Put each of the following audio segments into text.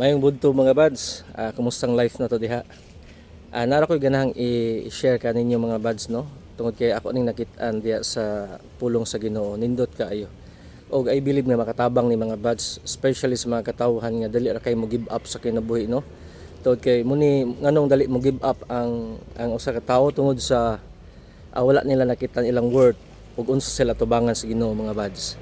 Mayong budto mga buds, kumustang life na to diha. Nara ko'y ganahang i-share ka ninyo mga buds no. Tungod kay ako ning nakit-an diha sa pulong sa Ginoo, nindot kaayo. Og I believe nga makatabang ni mga buds, especially sa mga katawhan nga dali ra kay mo give up sa kinabuhi no. Tungod kay muni nganong dali mo give up ang usa ka tawo tungod sa wala nila nakita ilang worth ug unsa sila tubangan sa Ginoo mga buds.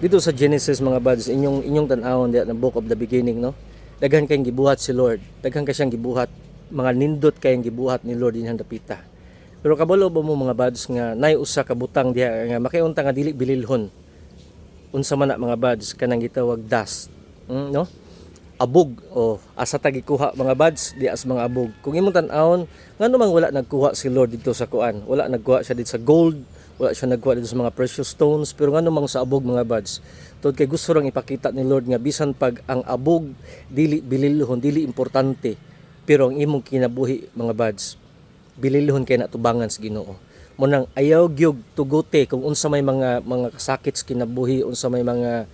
Dito sa Genesis mga buds, inyong tan-awon diha na book of the beginning no. Daghan kayong gibuhat si Lord, daghan ka siyang gibuhat, mga nindot kayong gibuhat ni Lord dinhan dapita. Pero kabalo ba mo mga buds nga nay usa ka butang diha nga makiunta nga dili bililhon. Unsa man na mga buds kanang gitawag dust, no? Abog o asa ta gikuha mga buds di as mga abog. Kung imong tan-awon ngano man wala nagkuha si Lord dito sa kuan, wala nagkuha siya dito sa gold, wala siya nagkuha dito sa mga precious stones, pero ngano man sa abog mga buds. Tod kay gusto rang ipakita ni Lord nga bisan pag ang abog dili bililhon, dili importante, pero ang imong kinabuhi mga buds bililhon kay natubangan sa Ginoo. Munang ayaw gyud tugote kung unsa may mga kasakit sa kinabuhi, unsa may mga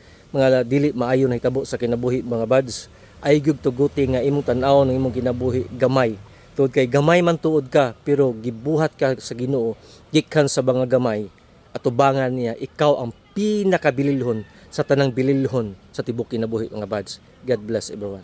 dili maayo na hitabo sa kinabuhi mga buds. Ayaw gyud tugote nga imong tan-awon ng imong kinabuhi gamay. Tuod kay gamay man tuod ka, pero gibuhat ka sa Ginoo gikan sa mga gamay at tubangan niya ikaw ang pinakabililhon sa tanang bililhon sa tibok kinabuhi mga buds. God bless everyone.